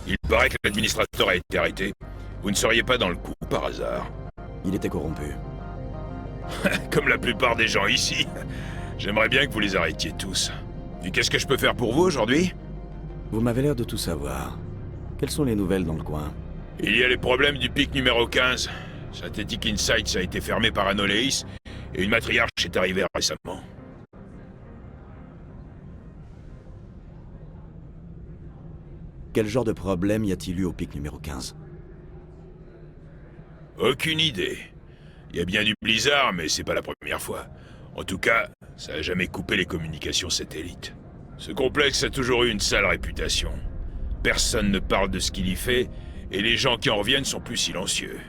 Il paraît que l'administrateur a été arrêté. Vous ne seriez pas dans le coup, par hasard. Il était corrompu. Comme la plupart des gens ici. J'aimerais bien que vous les arrêtiez tous. Et qu'est-ce que je peux faire pour vous aujourd'hui? Vous m'avez l'air de tout savoir. Quelles sont les nouvelles dans le coin? Il y a les problèmes du pic numéro 15. Synthetic Insights a été fermé par Anoleis, et une matriarche est arrivée récemment. Quel genre de problème y a-t-il eu au pic numéro 15? Aucune idée. Il y a bien du blizzard, mais c'est pas la première fois. En tout cas, ça a jamais coupé les communications satellites. Ce complexe a toujours eu une sale réputation. Personne ne parle de ce qu'il y fait, et les gens qui en reviennent sont plus silencieux.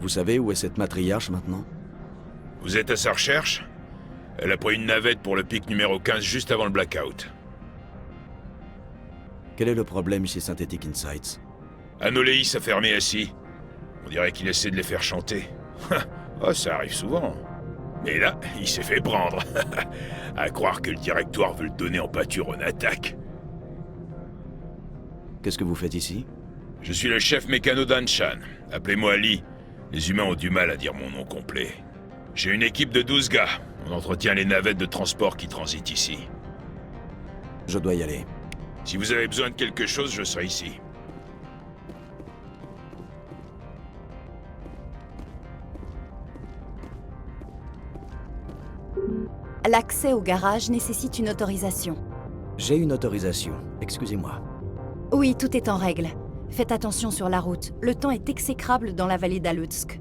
Vous savez où est cette matriarche maintenant? Vous êtes à sa recherche? Elle a pris une navette pour le pic numéro 15 juste avant le blackout. Quel est le problème chez Synthetic Insights? Anoleis a fermé assis. On dirait qu'il essaie de les faire chanter. Oh, ça arrive souvent. Mais là, il s'est fait prendre. À croire que le directoire veut le donner en pâture en attaque. Qu'est-ce que vous faites ici? Je suis le chef mécano d'Anshan. Appelez-moi Lee. Les humains ont du mal à dire mon nom complet. J'ai une équipe de 12 gars. On entretient les navettes de transport qui transitent ici. Je dois y aller. Si vous avez besoin de quelque chose, je serai ici. L'accès au garage nécessite une autorisation. J'ai une autorisation. Excusez-moi. Oui, tout est en règle. Faites attention sur la route. Le temps est exécrable dans la vallée d'Alutsk.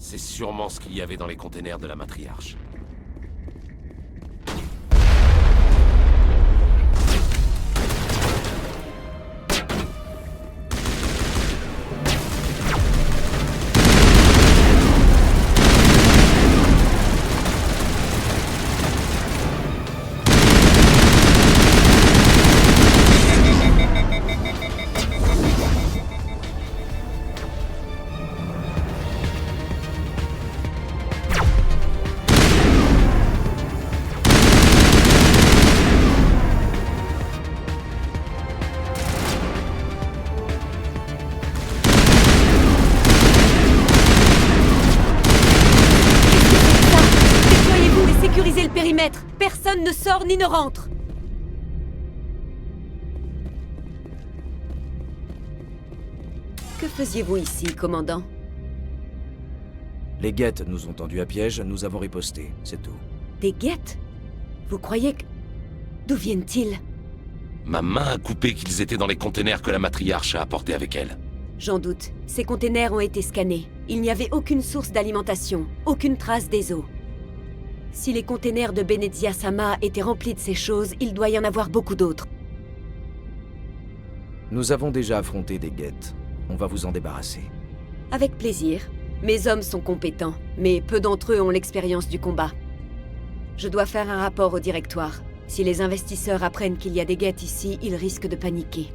C'est sûrement ce qu'il y avait dans les containers de la matriarche. Sécurisez le périmètre. Personne ne sort ni ne rentre. Que faisiez-vous ici, commandant? Les guettes nous ont tendus à piège, nous avons riposté, c'est tout. Des guettes? Vous croyez que... D'où viennent-ils? Ma main a coupé qu'ils étaient dans les containers que la matriarche a apportés avec elle. J'en doute. Ces containers ont été scannés. Il n'y avait aucune source d'alimentation, aucune trace des eaux. Si les containers de Benezia Sama étaient remplis de ces choses, il doit y en avoir beaucoup d'autres. Nous avons déjà affronté des guettes. On va vous en débarrasser. Avec plaisir. Mes hommes sont compétents, mais peu d'entre eux ont l'expérience du combat. Je dois faire un rapport au directoire. Si les investisseurs apprennent qu'il y a des guettes ici, ils risquent de paniquer.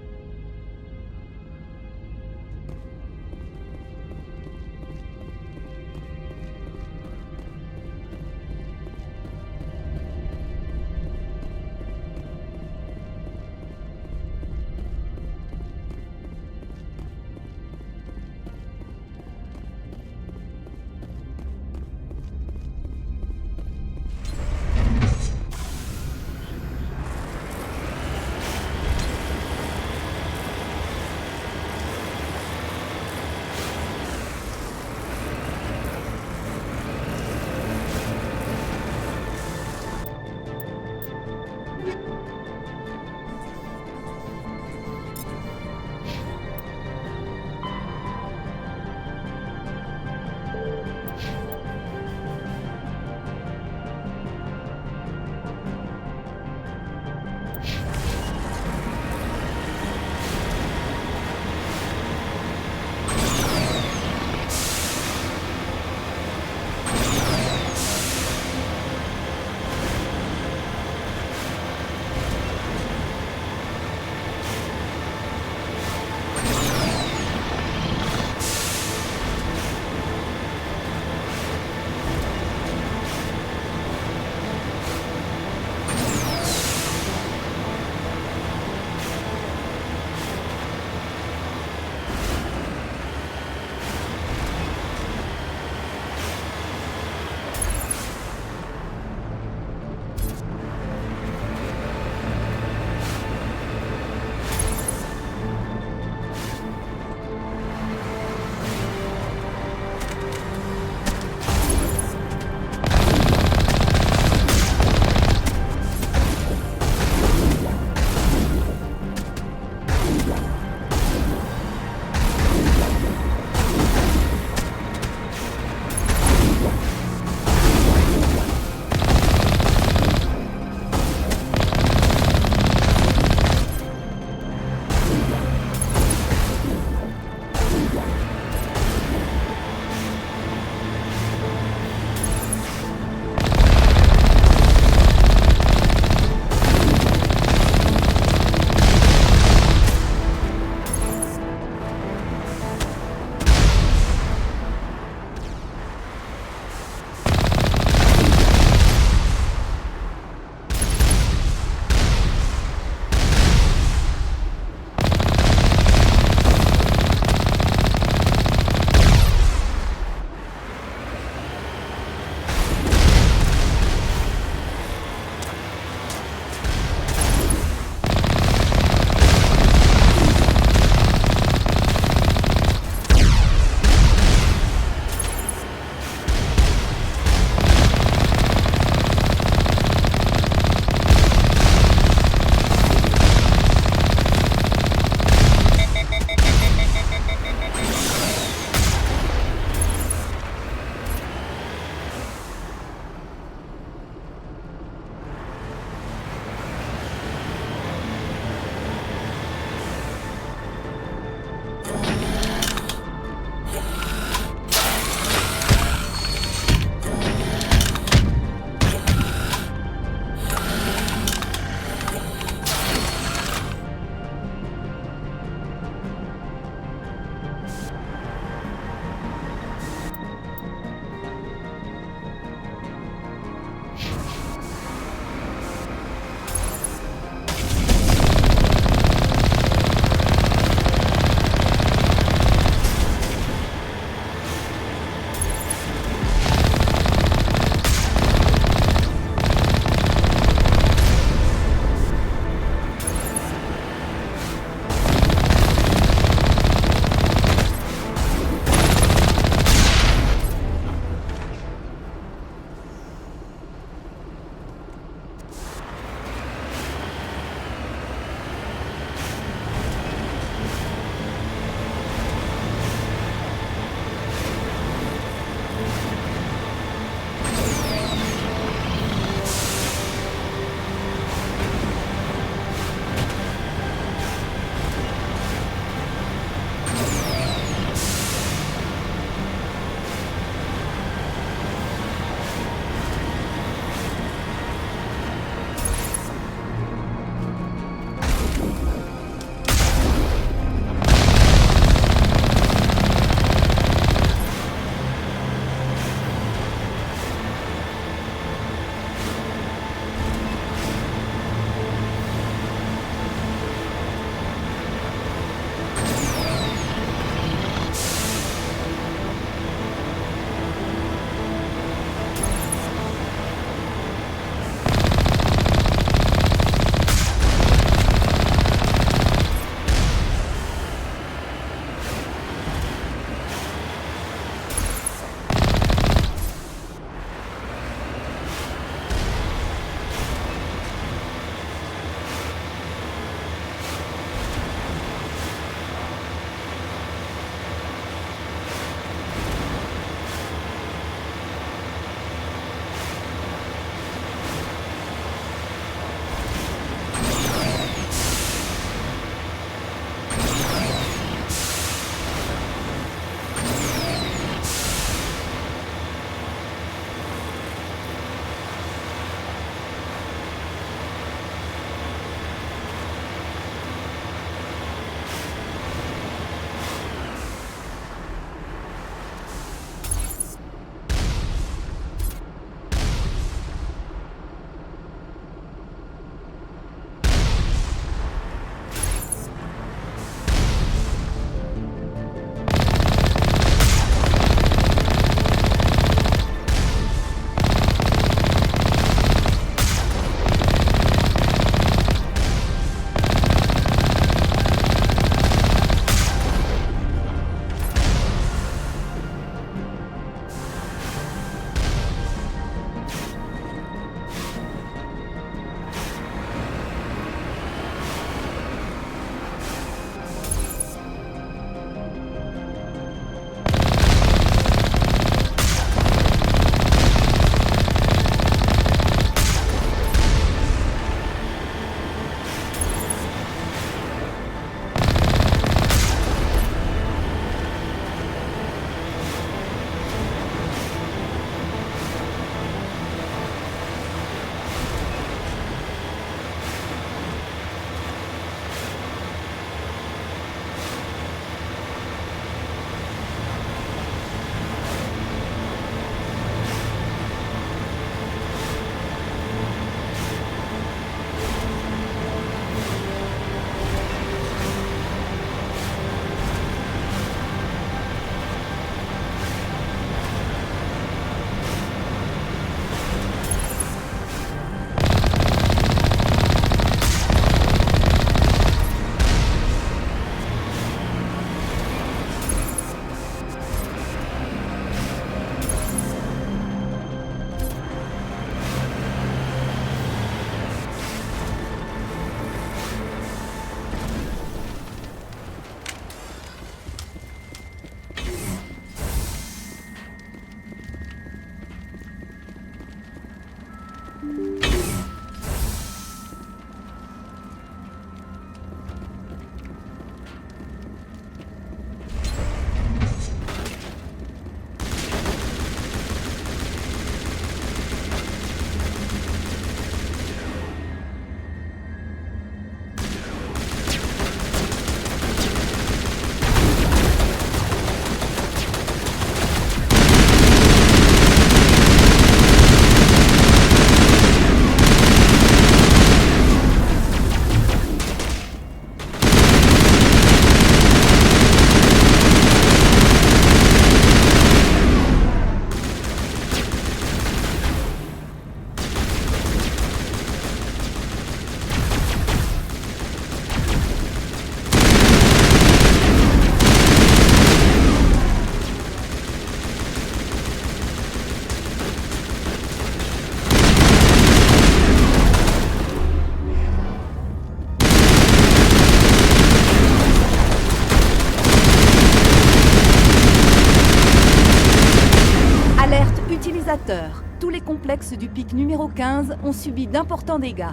complexes du pic numéro 15 ont subi d'importants dégâts.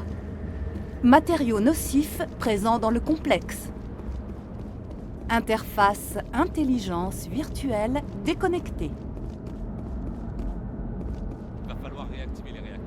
Matériaux nocifs présents dans le complexe. Interface intelligence virtuelle déconnectée. Va falloir réactiver les réacteurs.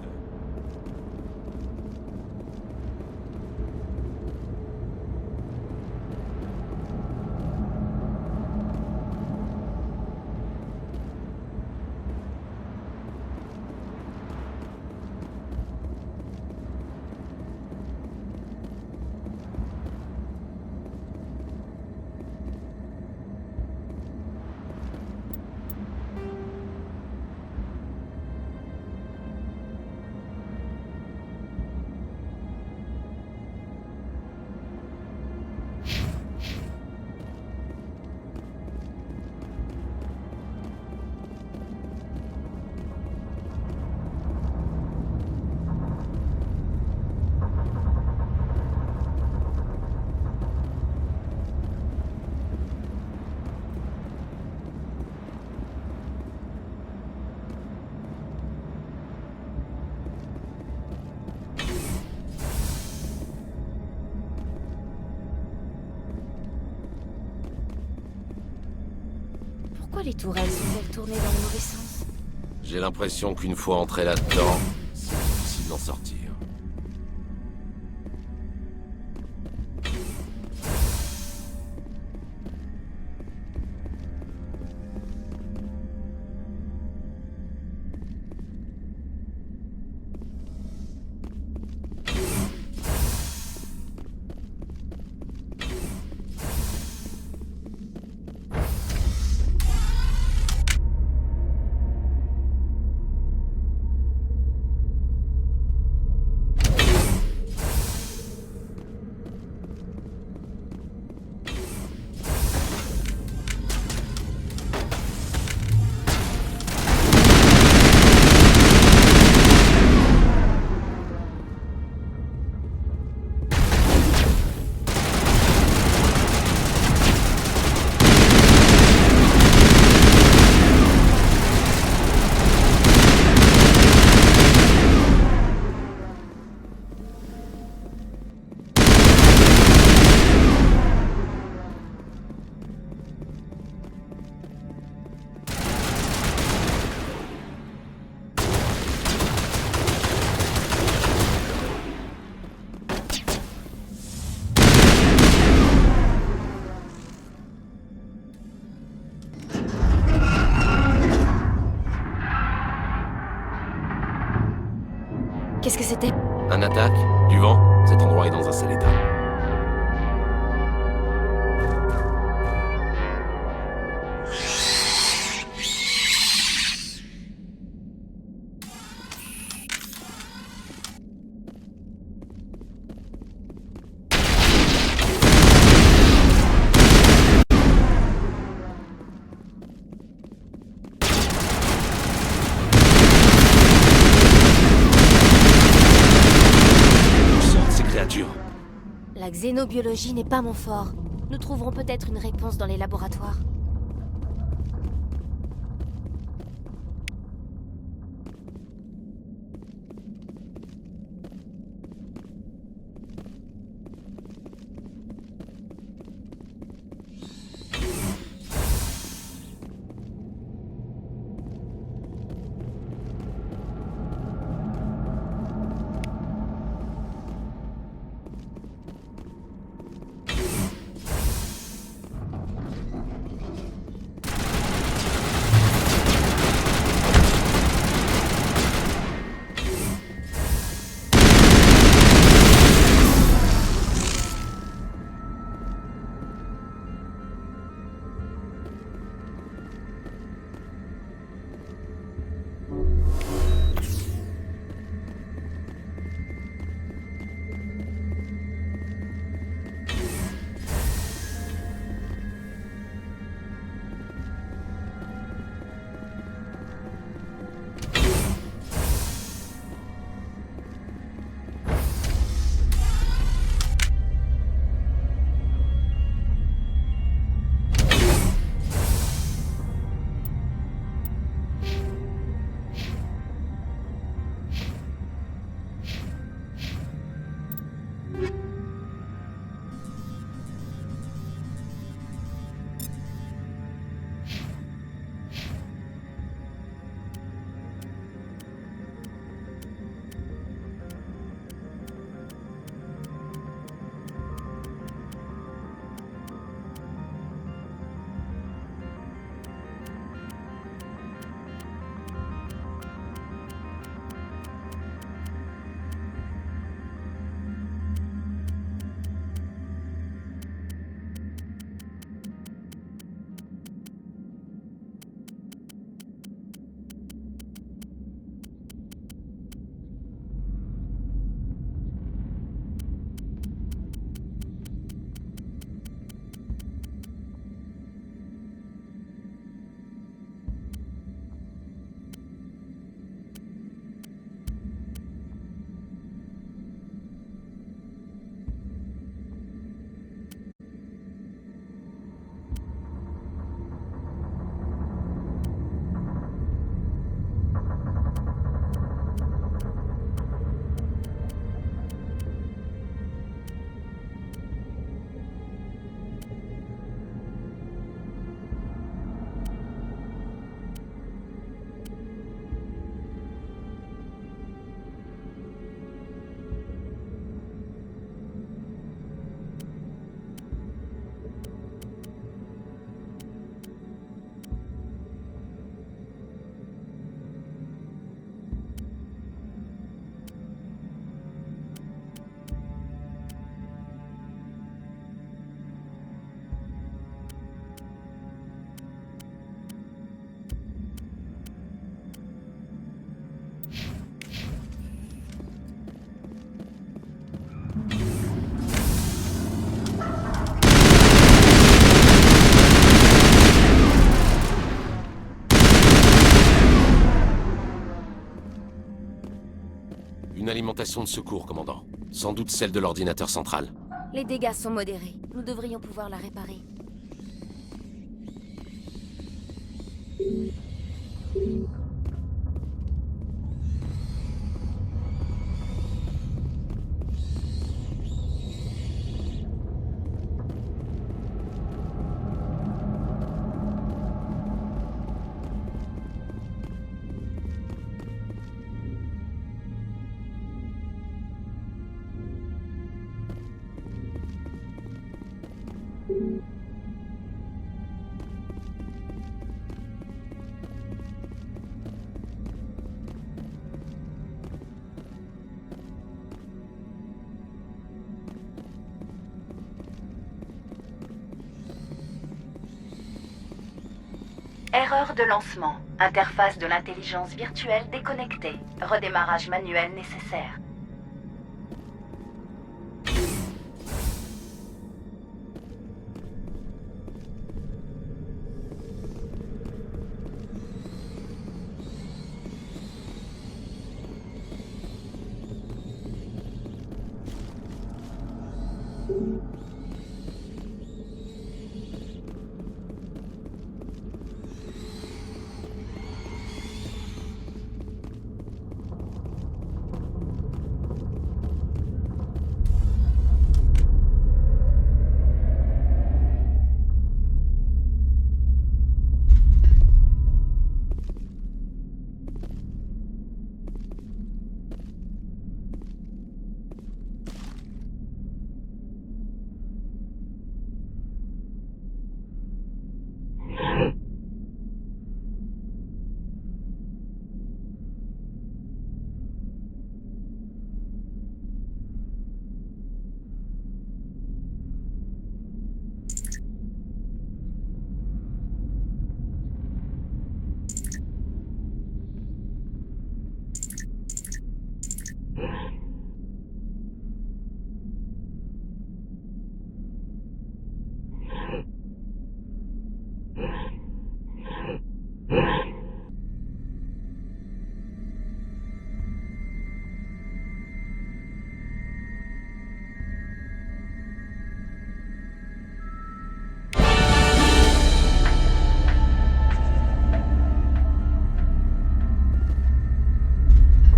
Pourquoi les tourelles sont-elles tournées dans le mauvais sens? J'ai l'impression qu'une fois entré là-dedans, c'est difficile d'en sortir. Qu'est-ce que c'était? Un attaque? Du vent? Cet endroit est dans un sale état. La xénobiologie n'est pas mon fort. Nous trouverons peut-être une réponse dans les laboratoires. Une alimentation de secours, commandant. Sans doute celle de l'ordinateur central. Les dégâts sont modérés. Nous devrions pouvoir la réparer. Erreur de lancement. Interface de l'intelligence virtuelle déconnectée. Redémarrage manuel nécessaire.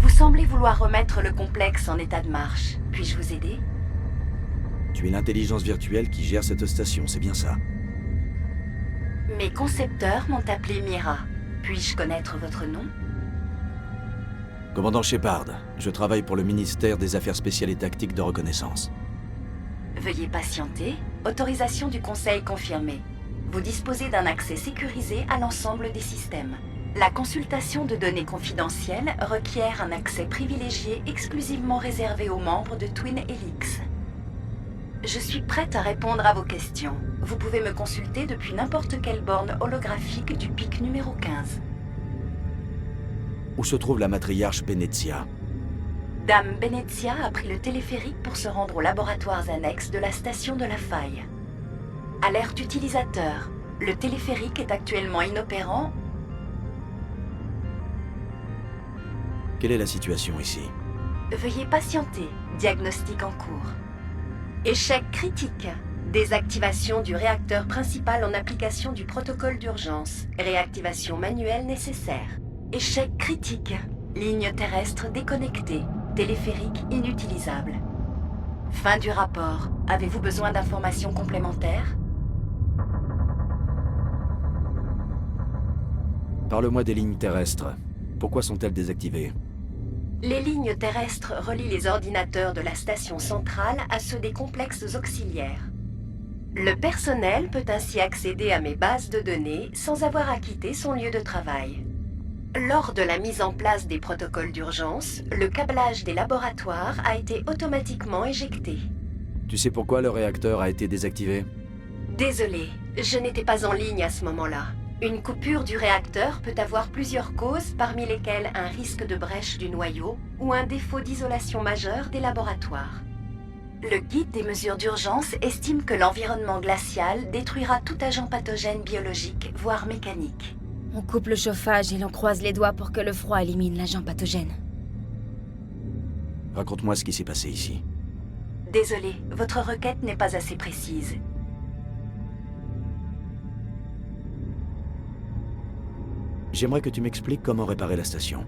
Vous semblez vouloir remettre le complexe en état de marche. Puis-je vous aider? Tu es l'intelligence virtuelle qui gère cette station, c'est bien ça? Mes concepteurs m'ont appelé Mira. Puis-je connaître votre nom? Commandant Shepard, je travaille pour le ministère des Affaires spéciales et tactiques de reconnaissance. Veuillez patienter. Autorisation du Conseil confirmée. Vous disposez d'un accès sécurisé à l'ensemble des systèmes. La consultation de données confidentielles requiert un accès privilégié exclusivement réservé aux membres de Twin Helix. Je suis prête à répondre à vos questions. Vous pouvez me consulter depuis n'importe quelle borne holographique du pic numéro 15. Où se trouve la matriarche Benezia? Dame Benezia a pris le téléphérique pour se rendre aux laboratoires annexes de la station de la Faille. Alerte utilisateur. Le téléphérique est actuellement inopérant. Quelle est la situation ici? Veuillez patienter. Diagnostic en cours. Échec critique. Désactivation du réacteur principal en application du protocole d'urgence. Réactivation manuelle nécessaire. Échec critique. Ligne terrestre déconnectée. Téléphérique inutilisable. Fin du rapport. Avez-vous besoin d'informations complémentaires? Parle-moi des lignes terrestres. Pourquoi sont-elles désactivées? Les lignes terrestres relient les ordinateurs de la station centrale à ceux des complexes auxiliaires. Le personnel peut ainsi accéder à mes bases de données sans avoir à quitter son lieu de travail. Lors de la mise en place des protocoles d'urgence, le câblage des laboratoires a été automatiquement éjecté. Tu sais pourquoi le réacteur a été désactivé? Désolé, je n'étais pas en ligne à ce moment-là. Une coupure du réacteur peut avoir plusieurs causes, parmi lesquelles un risque de brèche du noyau ou un défaut d'isolation majeur des laboratoires. Le guide des mesures d'urgence estime que l'environnement glacial détruira tout agent pathogène biologique, voire mécanique. On coupe le chauffage et l'on croise les doigts pour que le froid élimine l'agent pathogène. Raconte-moi ce qui s'est passé ici. Désolé, votre requête n'est pas assez précise. J'aimerais que tu m'expliques comment réparer la station.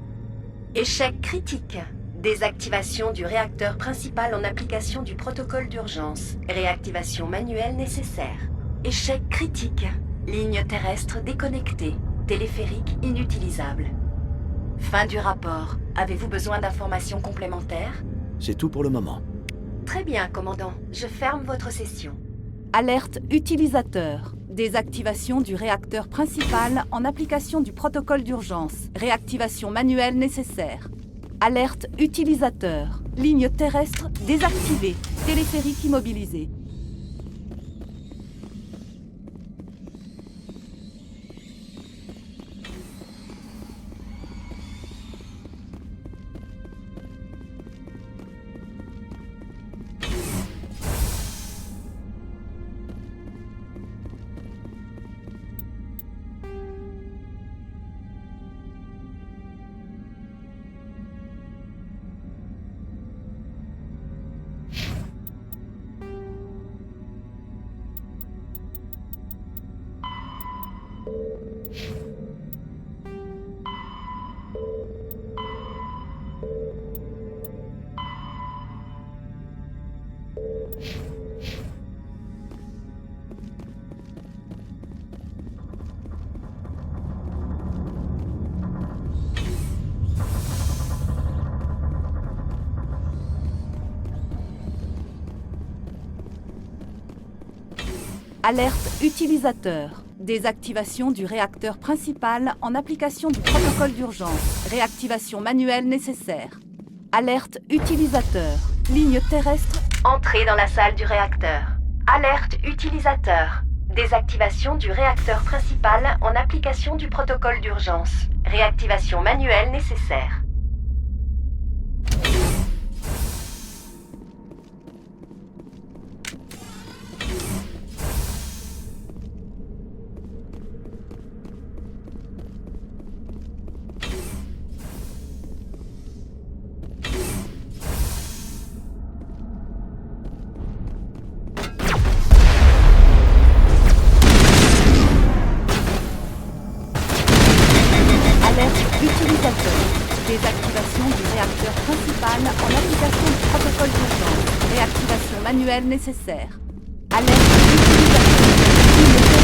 Échec critique. Désactivation du réacteur principal en application du protocole d'urgence. Réactivation manuelle nécessaire. Échec critique. Ligne terrestre déconnectée. Téléphérique inutilisable. Fin du rapport. Avez-vous besoin d'informations complémentaires? C'est tout pour le moment. Très bien, commandant. Je ferme votre session. Alerte utilisateur. Désactivation du réacteur principal en application du protocole d'urgence. Réactivation manuelle nécessaire. Alerte utilisateur. Ligne terrestre désactivée. Téléphérique immobilisé. Alerte utilisateur. Désactivation du réacteur principal en application du protocole d'urgence. Réactivation manuelle nécessaire. Alerte utilisateur. Ligne terrestre. Entrez dans la salle du réacteur. Alerte utilisateur. Désactivation du réacteur principal en application du protocole d'urgence. Réactivation manuelle nécessaire. manuelle nécessaire. Alerte utilisateur. Ligne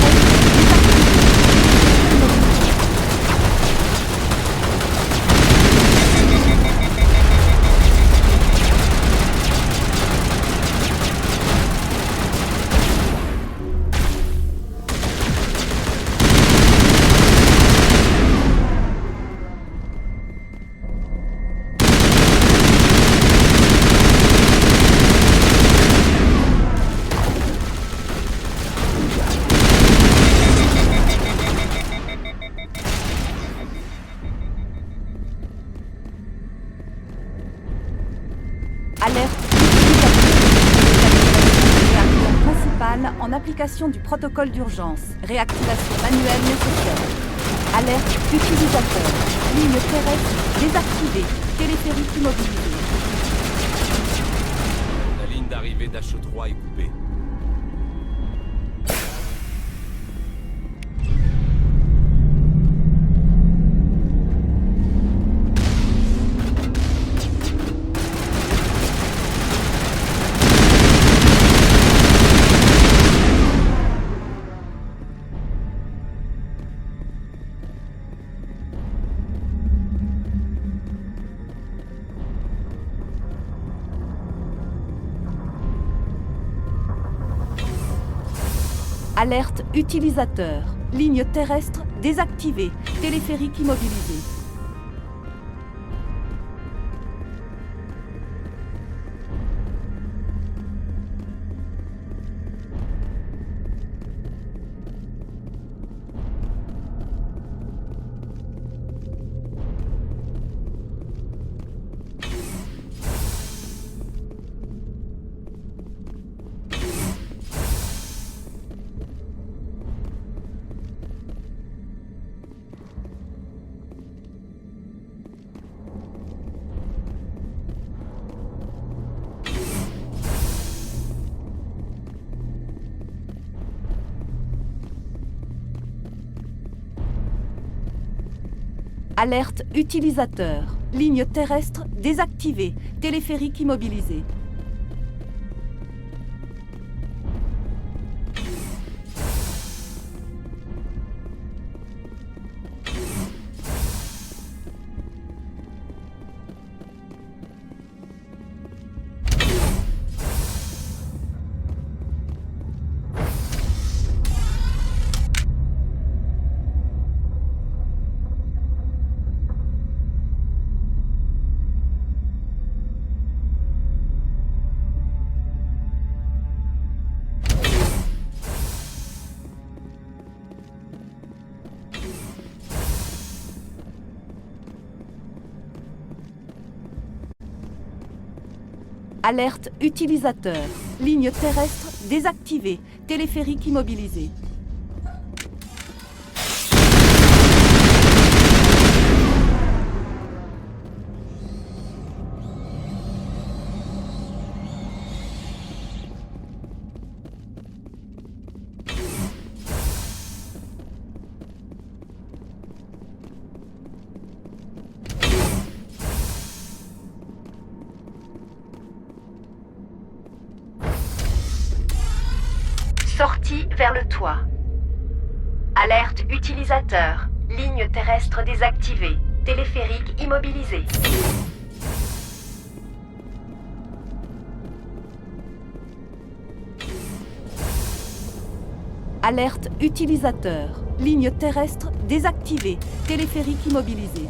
Alerte réacteur principal en application du protocole d'urgence. Réactivation manuelle nécessaire. Alerte utilisateur. Ligne terrestre désactivée. Téléphérique immobilisé. La ligne d'arrivée d'H3 est coupée. Alerte utilisateur. Ligne terrestre désactivée. Téléphérique immobilisé. Alerte utilisateur. Ligne terrestre désactivée. Téléphérique immobilisé. Alerte utilisateur. Ligne terrestre désactivée. Téléphérique immobilisé. Sortie vers le toit. Alerte utilisateur. Ligne terrestre désactivée. Téléphérique immobilisé. Alerte utilisateur. Ligne terrestre désactivée. Téléphérique immobilisé.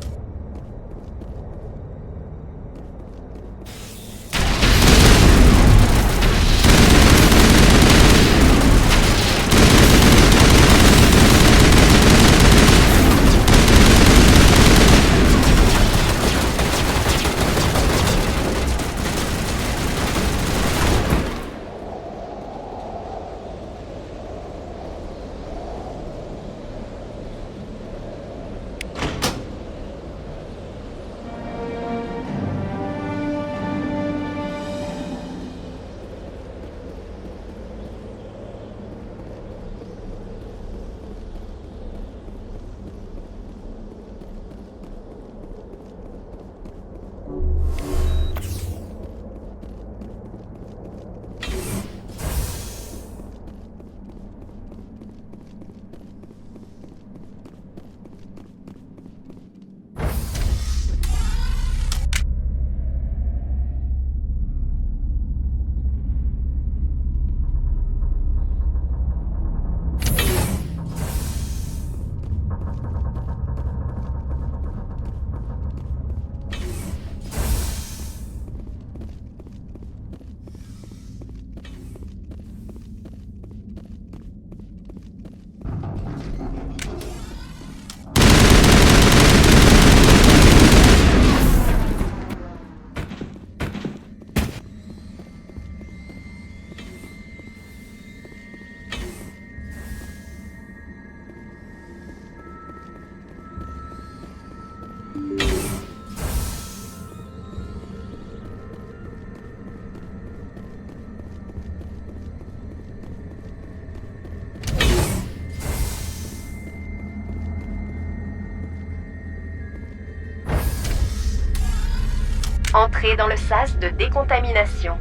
Entrée dans le sas de décontamination.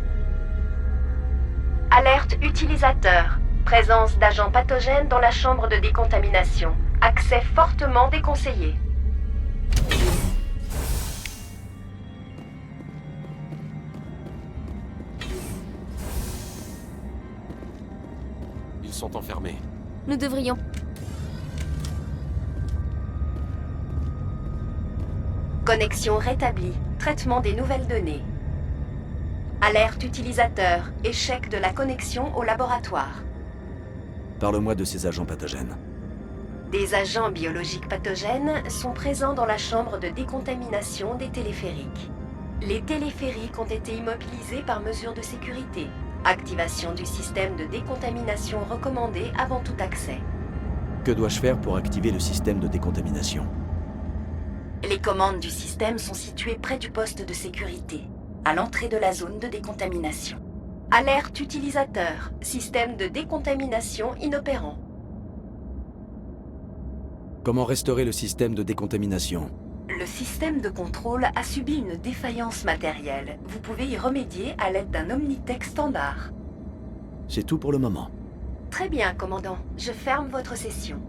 Alerte utilisateur. Présence d'agents pathogènes dans la chambre de décontamination. Accès fortement déconseillé. Ils sont enfermés. Nous devrions... Connexion rétablie. Traitement des nouvelles données. Alerte utilisateur. Échec de la connexion au laboratoire. Parle-moi de ces agents pathogènes. Des agents biologiques pathogènes sont présents dans la chambre de décontamination des téléphériques. Les téléphériques ont été immobilisés par mesure de sécurité. Activation du système de décontamination recommandé avant tout accès. Que dois-je faire pour activer le système de décontamination? Les commandes du système sont situées près du poste de sécurité, à l'entrée de la zone de décontamination. Alerte utilisateur. Système de décontamination inopérant. Comment restaurer le système de décontamination? Le système de contrôle a subi une défaillance matérielle. Vous pouvez y remédier à l'aide d'un Omnitech standard. C'est tout pour le moment. Très bien, commandant. Je ferme votre session.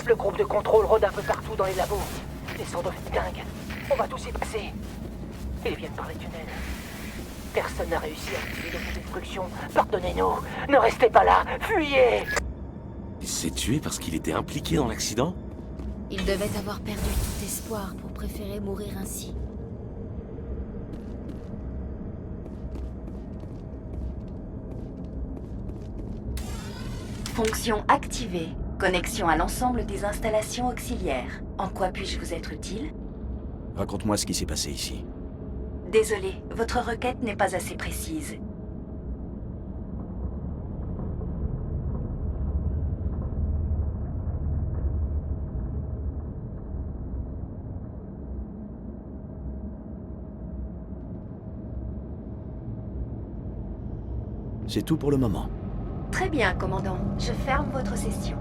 Le groupe de contrôle rôde un peu partout dans les labos. Les sont devenus dingues. On va tous y passer. Ils viennent par les tunnels. Personne n'a réussi à activer nos destructions. Pardonnez-nous. Ne restez pas là. Fuyez! Il s'est tué parce qu'il était impliqué dans l'accident? Il devait avoir perdu tout espoir pour préférer mourir ainsi. Fonction activée. Connexion à l'ensemble des installations auxiliaires. En quoi puis-je vous être utile? Raconte-moi ce qui s'est passé ici. Désolé, votre requête n'est pas assez précise. C'est tout pour le moment. Très bien, commandant. Je ferme votre session.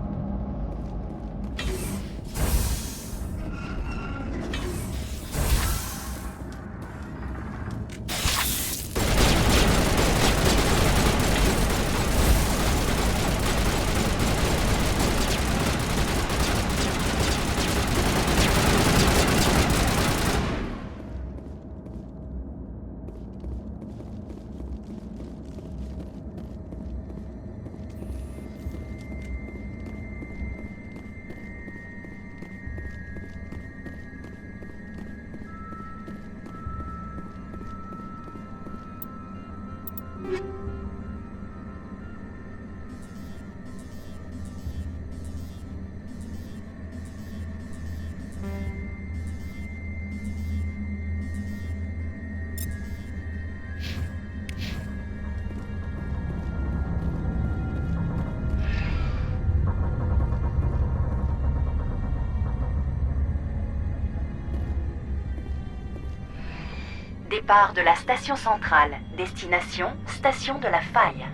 Départ de la station centrale. Destination, station de la Faille.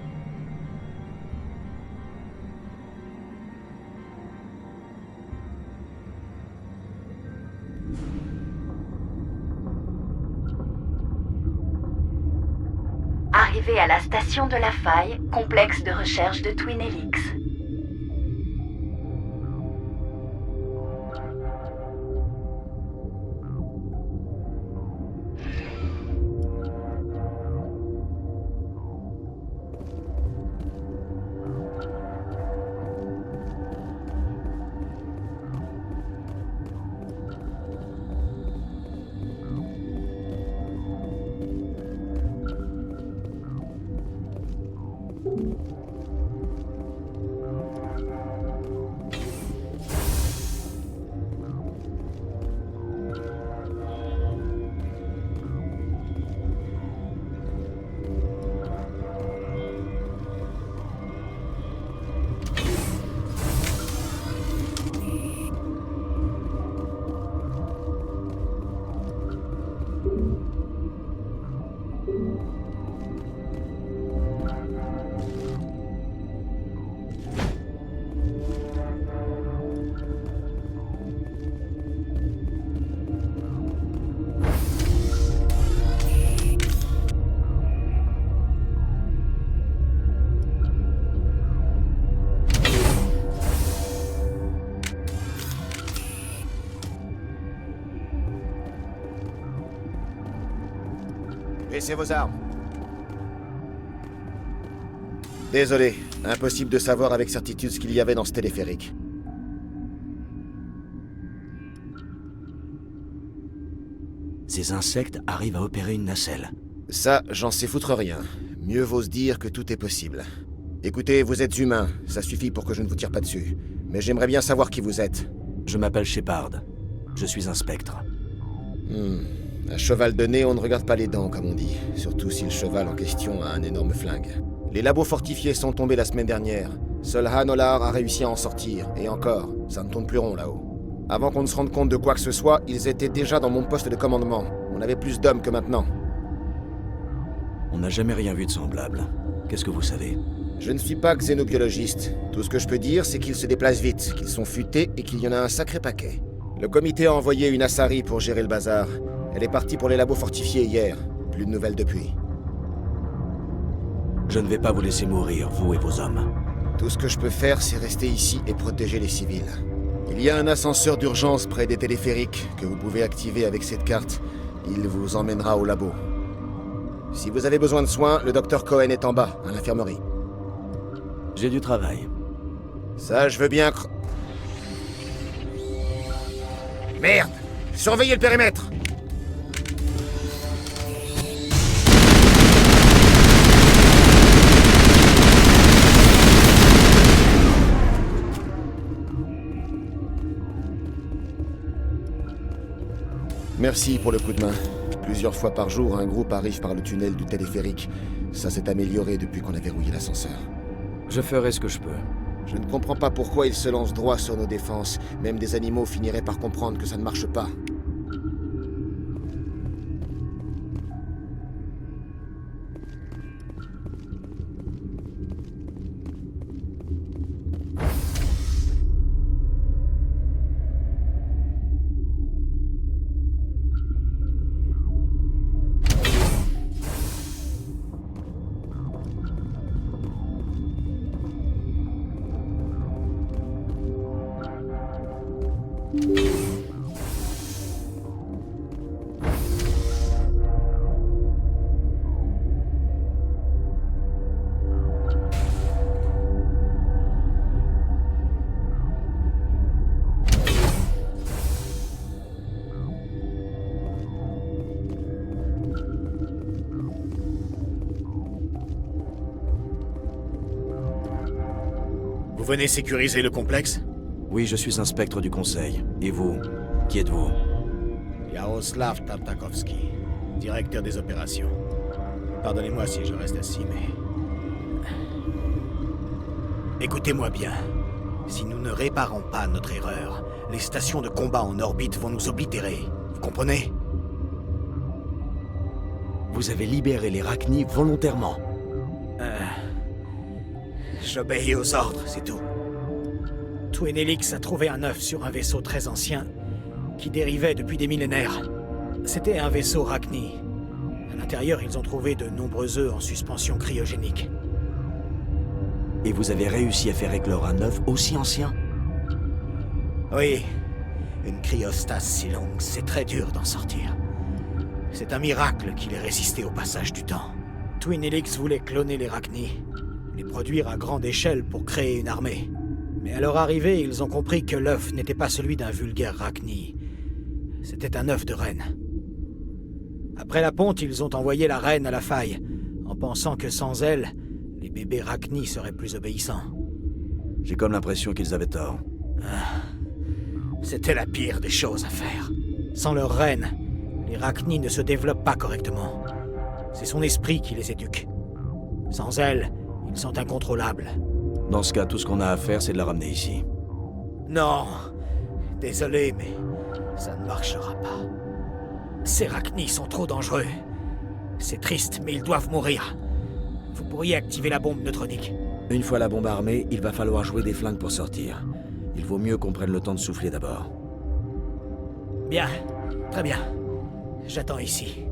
Arrivé à la station de la Faille, complexe de recherche de Twin Helix. Baissez vos armes. Désolé, impossible de savoir avec certitude ce qu'il y avait dans ce téléphérique. Ces insectes arrivent à opérer une nacelle. Ça, j'en sais foutre rien. Mieux vaut se dire que tout est possible. Écoutez, vous êtes humain, ça suffit pour que je ne vous tire pas dessus. Mais j'aimerais bien savoir qui vous êtes. Je m'appelle Shepard. Je suis un spectre. À cheval de nez, on ne regarde pas les dents, comme on dit. Surtout si le cheval en question a un énorme flingue. Les labos fortifiés sont tombés la semaine dernière. Seul Han Olar a réussi à en sortir. Et encore, ça ne tourne plus rond là-haut. Avant qu'on ne se rende compte de quoi que ce soit, ils étaient déjà dans mon poste de commandement. On avait plus d'hommes que maintenant. On n'a jamais rien vu de semblable. Qu'est-ce que vous savez? Je ne suis pas xénobiologiste. Tout ce que je peux dire, c'est qu'ils se déplacent vite, qu'ils sont futés et qu'il y en a un sacré paquet. Le comité a envoyé une Asari pour gérer le bazar. Elle est partie pour les labos fortifiés hier. Plus de nouvelles depuis. Je ne vais pas vous laisser mourir, vous et vos hommes. Tout ce que je peux faire, c'est rester ici et protéger les civils. Il y a un ascenseur d'urgence près des téléphériques que vous pouvez activer avec cette carte. Il vous emmènera au labo. Si vous avez besoin de soins, le docteur Cohen est en bas, à l'infirmerie. J'ai du travail. Ça, je veux bien Merde! Surveillez le périmètre! Merci pour le coup de main. Plusieurs fois par jour, un groupe arrive par le tunnel du téléphérique. Ça s'est amélioré depuis qu'on a verrouillé l'ascenseur. Je ferai ce que je peux. Je ne comprends pas pourquoi ils se lancent droit sur nos défenses. Même des animaux finiraient par comprendre que ça ne marche pas. Vous venez sécuriser le complexe? Oui, je suis un spectre du Conseil. Et vous? Qui êtes-vous? Yaroslav Tartakovsky, directeur des opérations. Pardonnez-moi si je reste assis, mais... Écoutez-moi bien. Si nous ne réparons pas notre erreur, les stations de combat en orbite vont nous oblitérer. Vous comprenez? Vous avez libéré les Rachni volontairement. J'obéis aux ordres, c'est tout. Twin Helix a trouvé un œuf sur un vaisseau très ancien qui dérivait depuis des millénaires. C'était un vaisseau Rachni. À l'intérieur, ils ont trouvé de nombreux œufs en suspension cryogénique. Et vous avez réussi à faire éclore un œuf aussi ancien? Oui. Une cryostase si longue, c'est très dur d'en sortir. C'est un miracle qu'il ait résisté au passage du temps. Twin Helix voulait cloner les Rachni, les produire à grande échelle pour créer une armée. Mais à leur arrivée, ils ont compris que l'œuf n'était pas celui d'un vulgaire Rachni. C'était un œuf de reine. Après la ponte, ils ont envoyé la reine à la faille, en pensant que sans elle, les bébés Rachni seraient plus obéissants. J'ai comme l'impression qu'ils avaient tort. C'était la pire des choses à faire. Sans leur reine, les Rachni ne se développent pas correctement. C'est son esprit qui les éduque. Sans elle, ils sont incontrôlables. Dans ce cas, tout ce qu'on a à faire, c'est de la ramener ici. Non. Désolé, mais ça ne marchera pas. Ces Rachni sont trop dangereux. C'est triste, mais ils doivent mourir. Vous pourriez activer la bombe neutronique. Une fois la bombe armée, il va falloir jouer des flingues pour sortir. Il vaut mieux qu'on prenne le temps de souffler d'abord. Bien. Très bien. J'attends ici.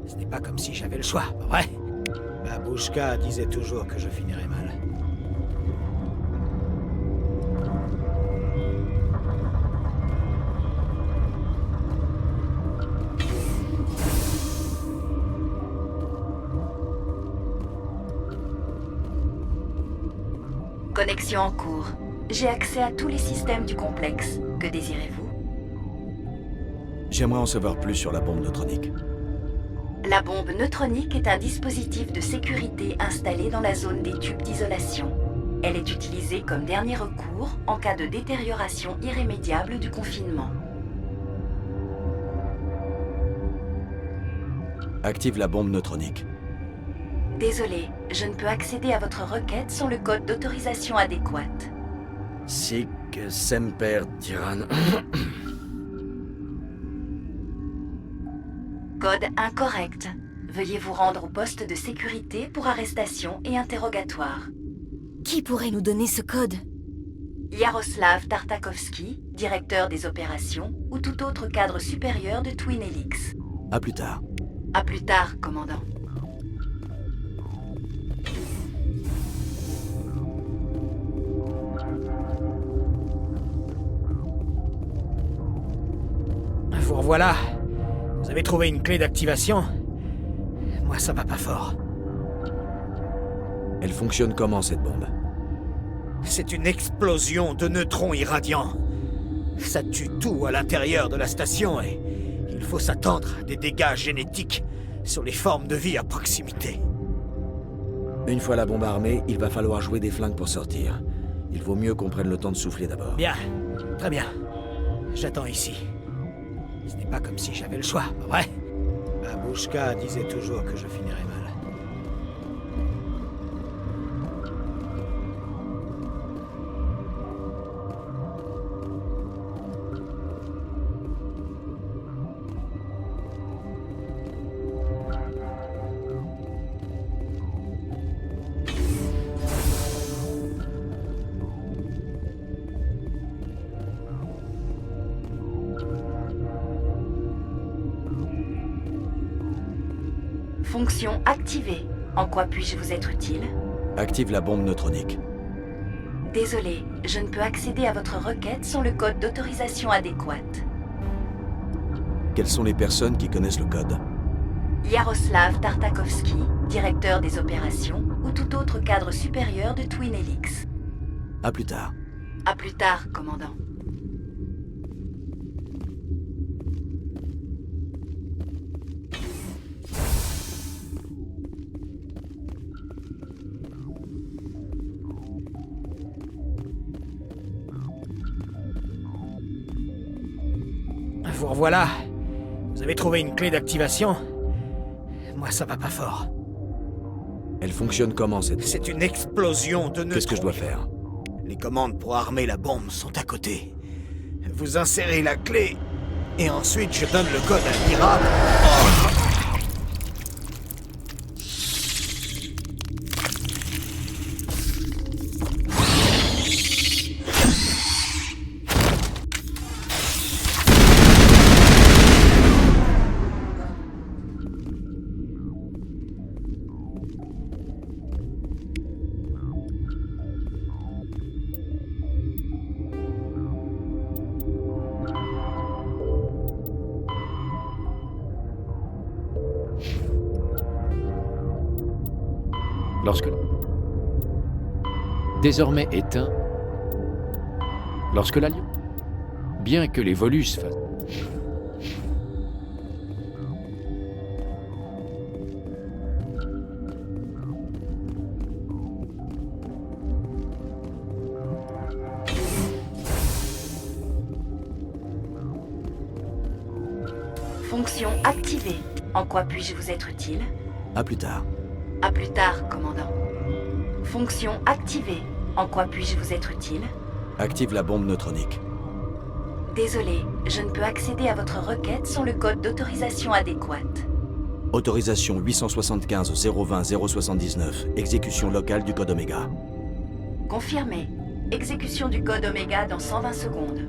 Ce n'est pas comme si j'avais le choix, pas vrai? Babushka disait toujours que je finirais mal. Connexion en cours. J'ai accès à tous les systèmes du complexe. Que désirez-vous? J'aimerais en savoir plus sur la bombe neutronique. La bombe neutronique est un dispositif de sécurité installé dans la zone des tubes d'isolation. Elle est utilisée comme dernier recours en cas de détérioration irrémédiable du confinement. Active la bombe neutronique. Désolé, je ne peux accéder à votre requête sans le code d'autorisation adéquate. Sic semper tyrann. Code incorrect. Veuillez vous rendre au poste de sécurité pour arrestation et interrogatoire. Qui pourrait nous donner ce code? Yaroslav Tartakovsky, directeur des opérations, ou tout autre cadre supérieur de Twin Helix. À plus tard. À plus tard, commandant. Vous revoilà. Vous avez trouvé une clé d'activation? Moi, ça va pas fort. Elle fonctionne comment, cette bombe? C'est une explosion de neutrons irradiants. Ça tue tout à l'intérieur de la station et il faut s'attendre à des dégâts génétiques sur les formes de vie à proximité. Une fois la bombe armée, il va falloir jouer des flingues pour sortir. Il vaut mieux qu'on prenne le temps de souffler d'abord. Bien, très bien. J'attends ici. Ce n'est pas comme si j'avais le choix, pas vrai? Babushka disait toujours que je finirais mal. Fonction activée. En quoi puis-je vous être utile? Active la bombe neutronique. Désolé, je ne peux accéder à votre requête sans le code d'autorisation adéquate. Quelles sont les personnes qui connaissent le code? Yaroslav Tartakovsky, directeur des opérations, ou tout autre cadre supérieur de Twin Helix. À plus tard. À plus tard, commandant. Vous revoilà. Vous avez trouvé une clé d'activation? Moi, ça va pas fort. Elle fonctionne comment, cette bombe? C'est une explosion de neutrons. Qu'est-ce que je dois faire? Les commandes pour armer la bombe sont à côté. Vous insérez la clé, et ensuite je donne le code à l'IRA. Désormais éteint. Lorsque l'alliance... Bien que les Volus fassent... Fonction activée. En quoi puis-je vous être utile? À plus tard. À plus tard, commandant. Fonction activée. En quoi puis-je vous être utile? Active la bombe neutronique. Désolé, je ne peux accéder à votre requête sans le code d'autorisation adéquate. Autorisation 875 020 079. Exécution locale du code Oméga. Confirmé. Exécution du code Oméga dans 120 secondes.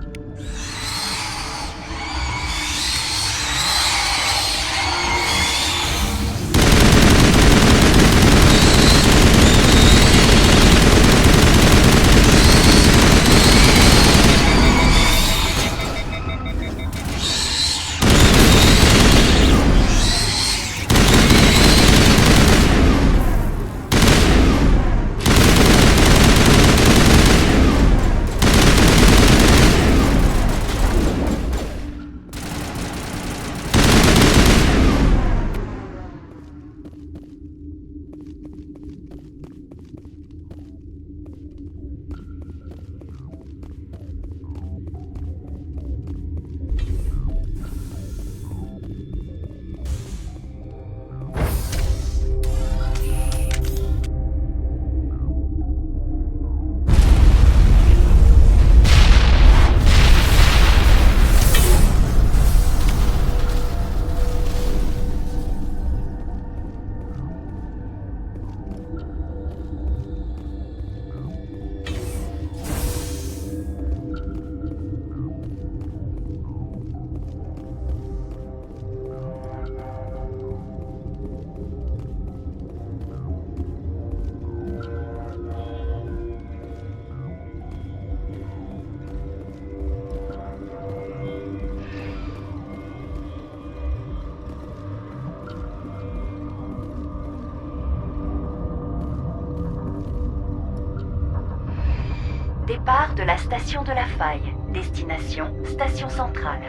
Départ de la station de la Faille. Destination, station centrale.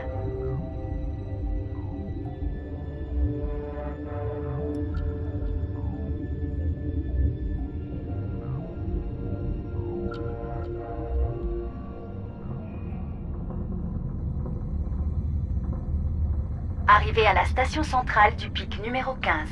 Arrivée à la station centrale du pic numéro 15.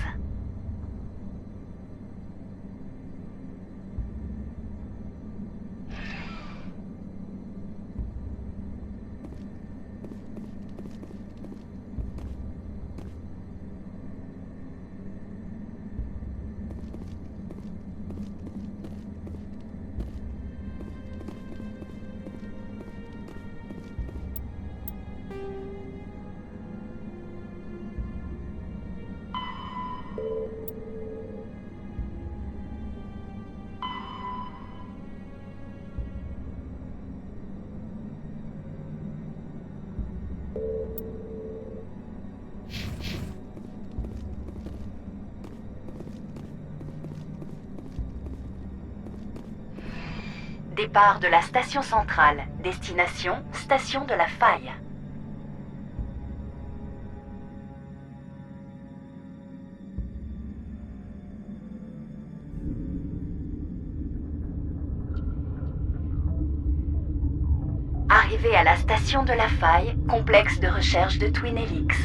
Départ de la station centrale. Destination, station de la Faille. Arrivée à la station de la Faille, complexe de recherche de Twin Helix.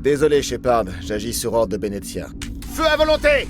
Désolé, Shepard, j'agis sur ordre de Benezia. Feu à volonté!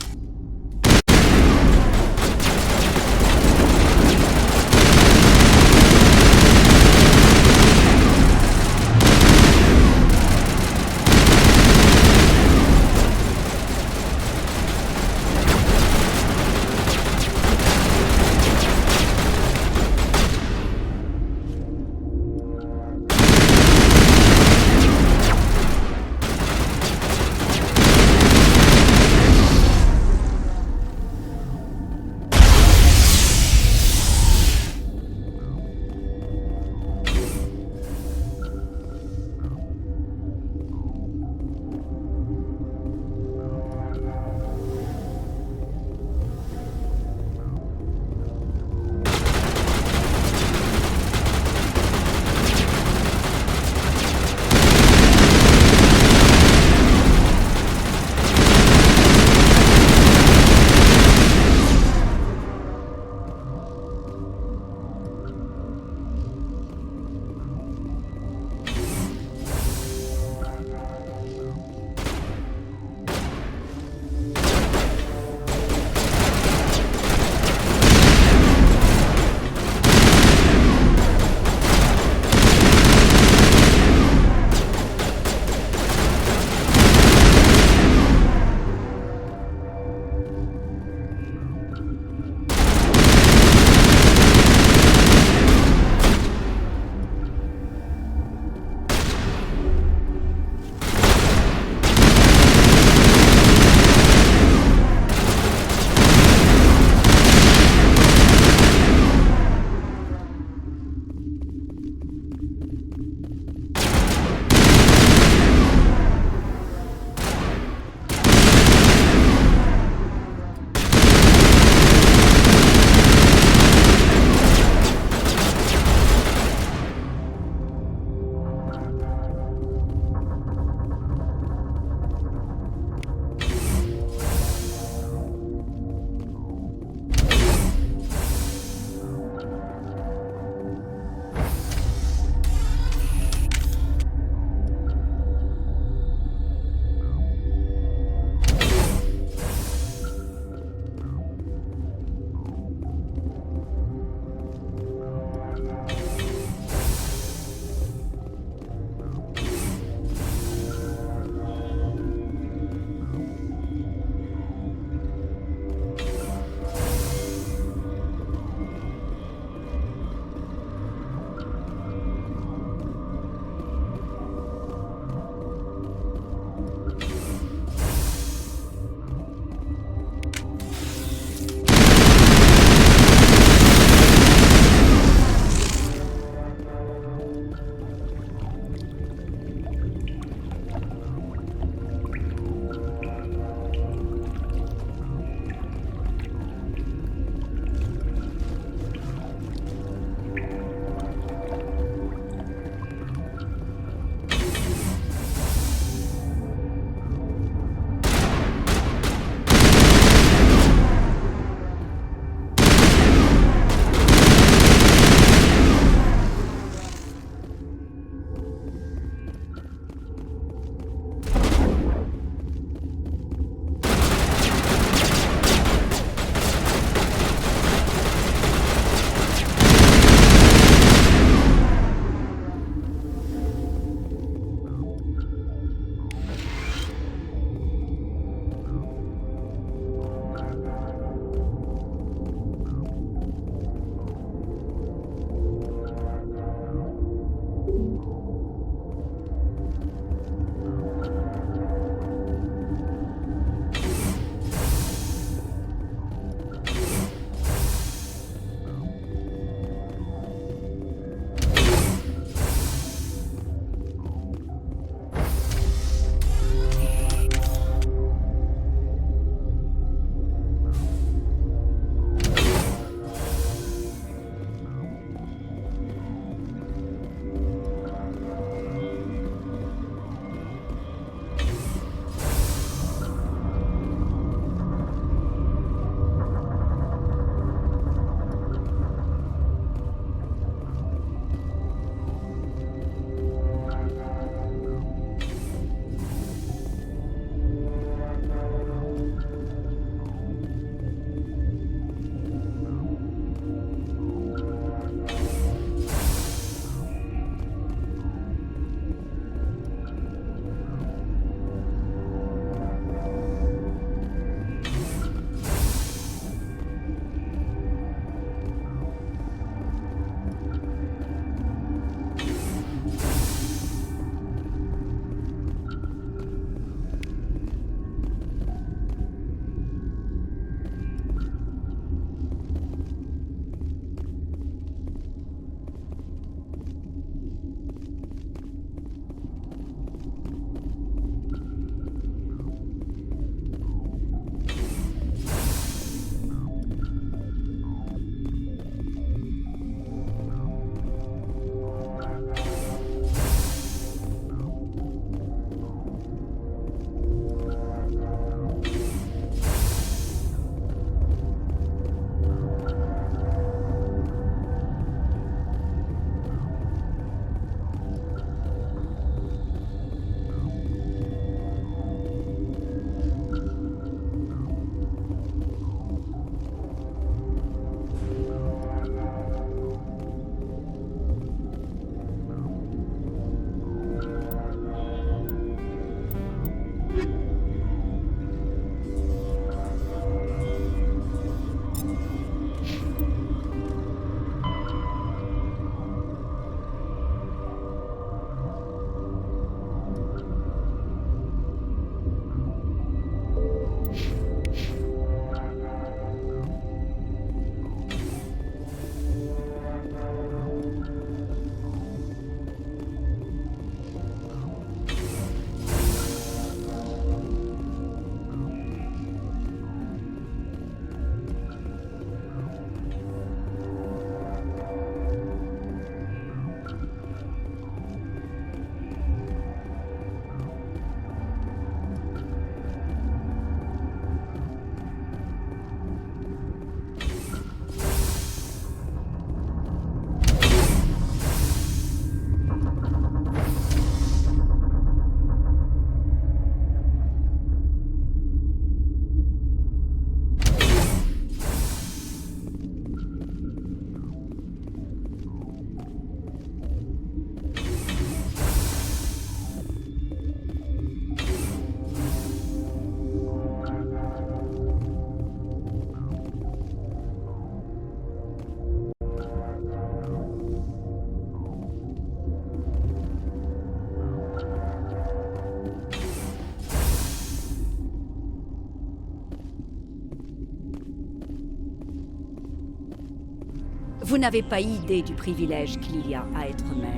Vous n'avez pas idée du privilège qu'il y a à être mère.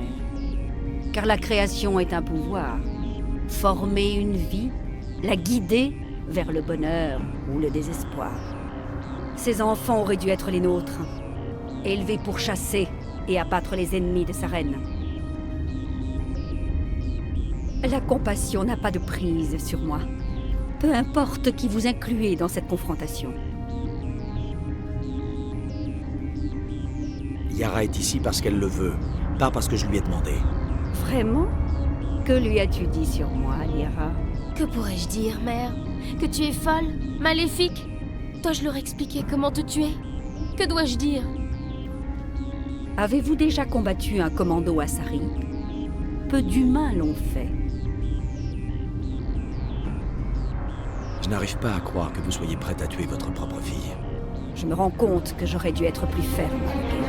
Car la création est un pouvoir. Former une vie, la guider vers le bonheur ou le désespoir. Ces enfants auraient dû être les nôtres, élevés pour chasser et abattre les ennemis de sa reine. La compassion n'a pas de prise sur moi. Peu importe qui vous incluez dans cette confrontation. Yara est ici parce qu'elle le veut, pas parce que je lui ai demandé. Vraiment? Que lui as-tu dit sur moi, Yara? Que pourrais-je dire, mère? Que tu es folle? Maléfique? Dois-je leur expliquer comment te tuer? Que dois-je dire? Avez-vous déjà combattu un commando Asari? Peu d'humains l'ont fait. Je n'arrive pas à croire que vous soyez prête à tuer votre propre fille. Je me rends compte que j'aurais dû être plus ferme avec elle.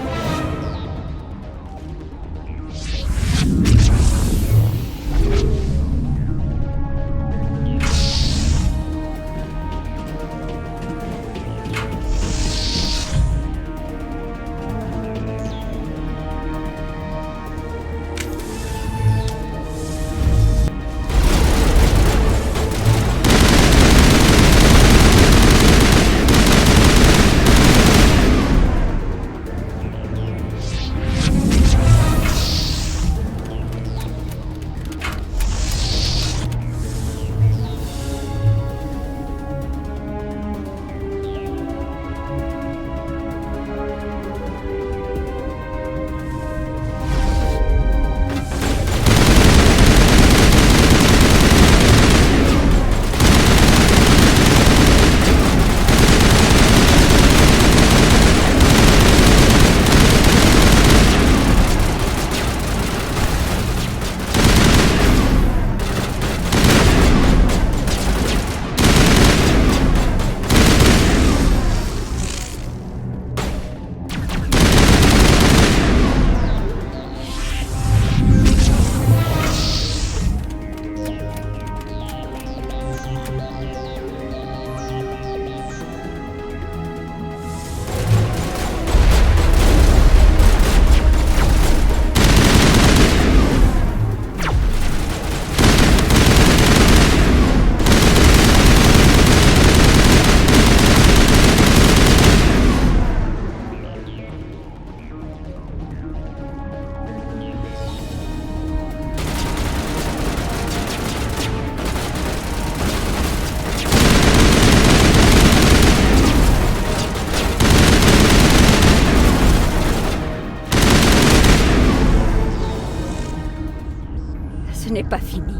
Ce n'est pas fini.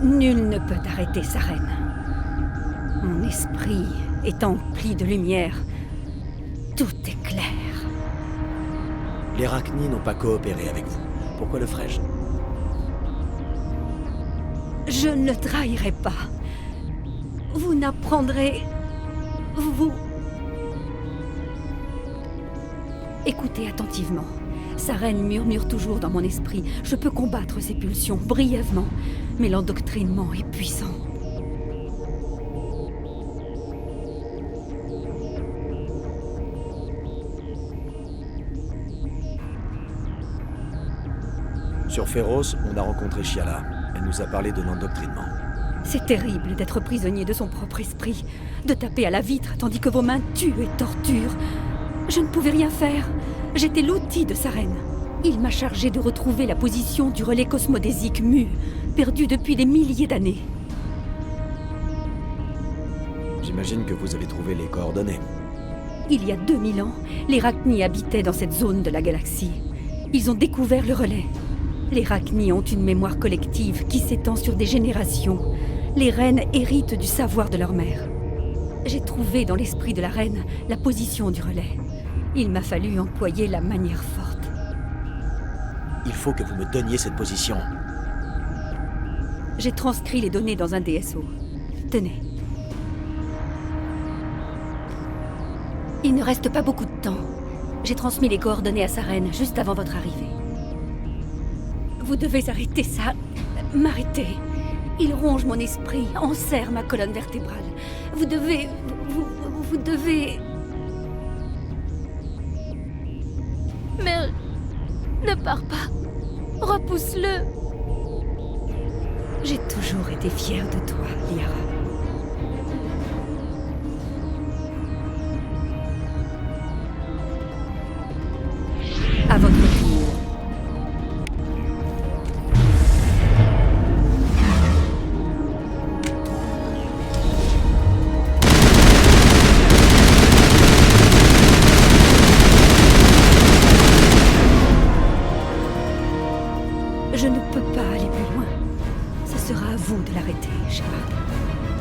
Nul ne peut arrêter sa reine. Mon esprit est empli de lumière. Tout est clair. Les Rachni n'ont pas coopéré avec vous. Pourquoi le ferais-je? Je ne trahirai pas. Vous n'apprendrez... Vous... Écoutez attentivement. Sa reine murmure toujours dans mon esprit. Je peux combattre ses pulsions brièvement, mais l'endoctrinement est puissant. Sur Féroce, on a rencontré Shiala. Elle nous a parlé de l'endoctrinement. C'est terrible d'être prisonnier de son propre esprit, de taper à la vitre tandis que vos mains tuent et torturent. Je ne pouvais rien faire. J'étais l'outil de sa reine. Il m'a chargé de retrouver la position du relais cosmodésique Mu, perdu depuis des milliers d'années. J'imagine que vous avez trouvé les coordonnées. Il y a 2000 ans, les Rachni habitaient dans cette zone de la galaxie. Ils ont découvert le relais. Les Rachni ont une mémoire collective qui s'étend sur des générations. Les reines héritent du savoir de leur mère. J'ai trouvé dans l'esprit de la reine la position du relais. Il m'a fallu employer la manière forte. Il faut que vous me donniez cette position. J'ai transcrit les données dans un DSO. Tenez. Il ne reste pas beaucoup de temps. J'ai transmis les coordonnées à sa reine juste avant votre arrivée. Vous devez arrêter ça. M'arrêter. Il ronge mon esprit, enserre ma colonne vertébrale. Vous devez... Vous devez... Ne pars pas. Repousse-le. J'ai toujours été fière de toi, Liara. À votre tour. Je ne peux pas aller plus loin. Ce sera à vous de l'arrêter, Shepard.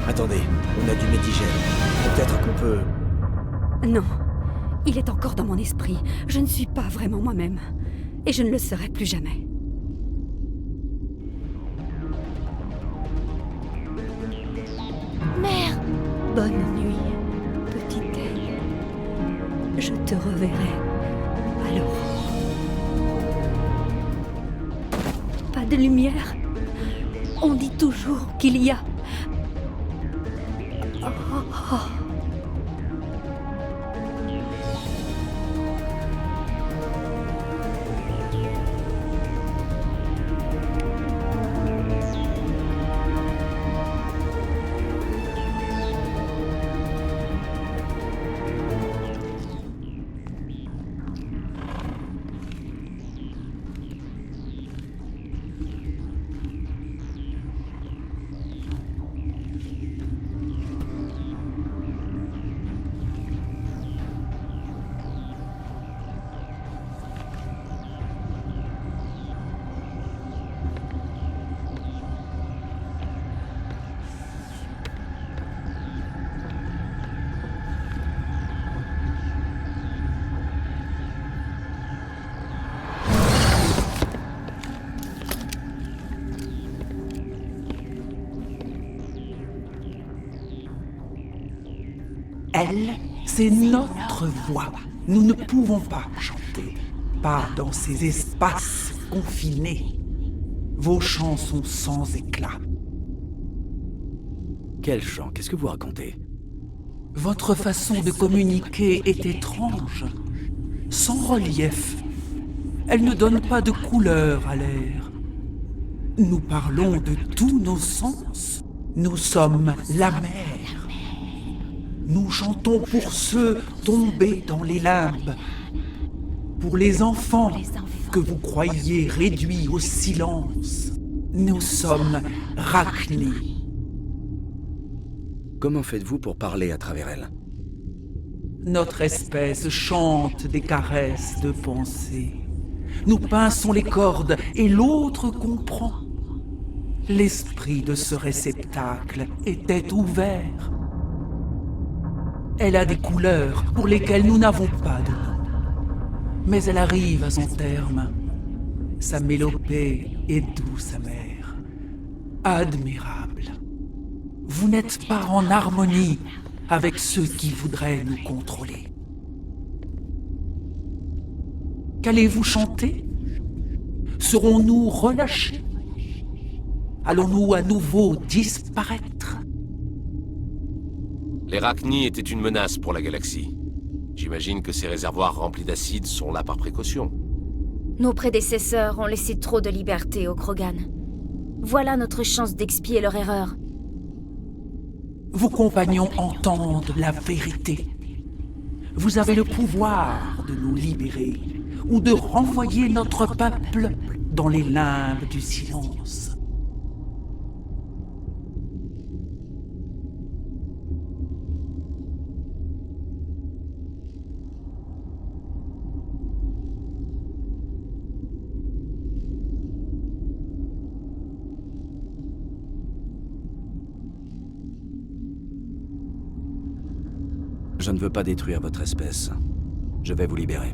Attendez, on a du médigène. Peut-être qu'on peut... Non. Il est encore dans mon esprit. Je ne suis pas vraiment moi-même. Et je ne le serai plus jamais. Mère! Bonne nuit, petite Elle. Je te reverrai à l'aurore. Pas de lumière. On dit toujours qu'il y a... Oh, oh. Elle, c'est notre voix. Nous ne pouvons pas chanter. Pas dans ces espaces confinés. Vos chants sont sans éclat. Quel chant? Qu'est-ce que vous racontez? Votre façon de communiquer est étrange, sans relief. Elle ne donne pas de couleur à l'air. Nous parlons de tous nos sens. Nous sommes la mer. Nous chantons pour ceux tombés dans les limbes, pour les enfants que vous croyez réduits au silence. Nous sommes Rachni. Comment faites-vous pour parler à travers elle? Notre espèce chante des caresses de pensée. Nous pinçons les cordes et l'autre comprend. L'esprit de ce réceptacle était ouvert. Elle a des couleurs pour lesquelles nous n'avons pas de nom. Mais elle arrive à son terme. Sa mélopée est douce amère. Admirable. Vous n'êtes pas en harmonie avec ceux qui voudraient nous contrôler. Qu'allez-vous chanter? Serons-nous relâchés? Allons-nous à nouveau disparaître? Les Rachni étaient une menace pour la galaxie. J'imagine que ces réservoirs remplis d'acide sont là par précaution. Nos prédécesseurs ont laissé trop de liberté aux Krogan. Voilà notre chance d'expier leur erreur. Vos compagnons entendent la vérité. Vous avez le pouvoir de nous libérer ou de renvoyer notre peuple dans les limbes du silence. Je ne veux pas détruire votre espèce. Je vais vous libérer.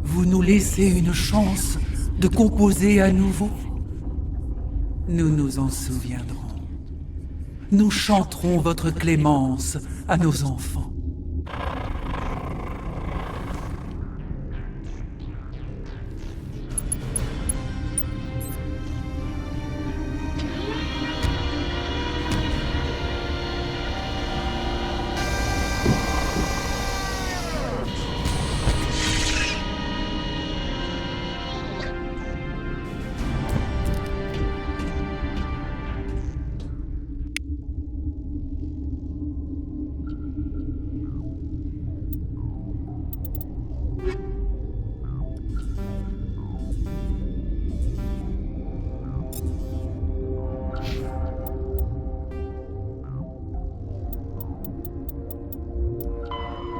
Vous nous laissez une chance de composer à nouveau. Nous nous en souviendrons. Nous chanterons votre clémence à nos enfants.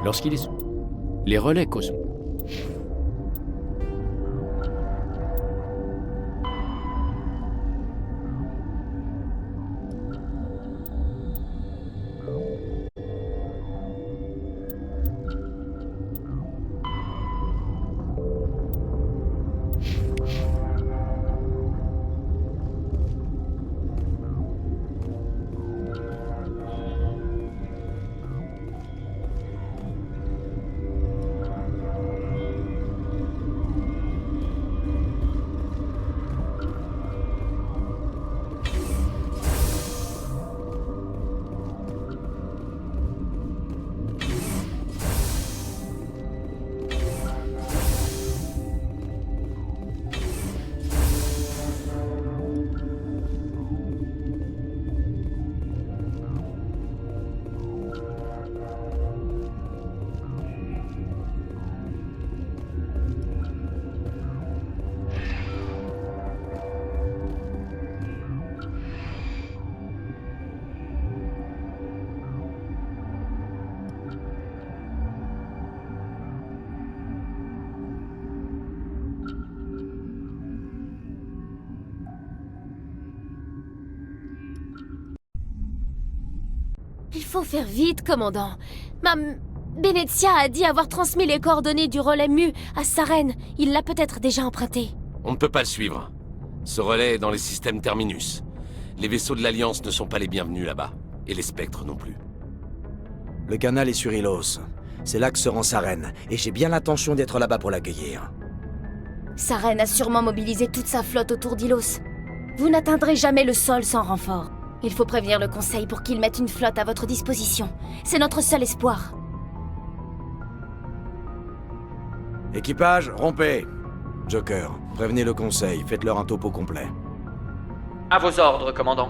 Lorsqu'il est... Les relais cosmos... Il faut faire vite, commandant. Benezia a dit avoir transmis les coordonnées du relais Mu à Saren. Il l'a peut-être déjà emprunté. On ne peut pas le suivre. Ce relais est dans les systèmes Terminus. Les vaisseaux de l'Alliance ne sont pas les bienvenus là-bas. Et les spectres non plus. Le canal est sur Ilos. C'est là que se rend Saren, et j'ai bien l'intention d'être là-bas pour l'accueillir. Saren a sûrement mobilisé toute sa flotte autour d'Ilos. Vous n'atteindrez jamais le sol sans renfort. Il faut prévenir le Conseil pour qu'il mette une flotte à votre disposition. C'est notre seul espoir. Équipage, rompez. Joker, prévenez le Conseil, faites-leur un topo complet. À vos ordres, commandant.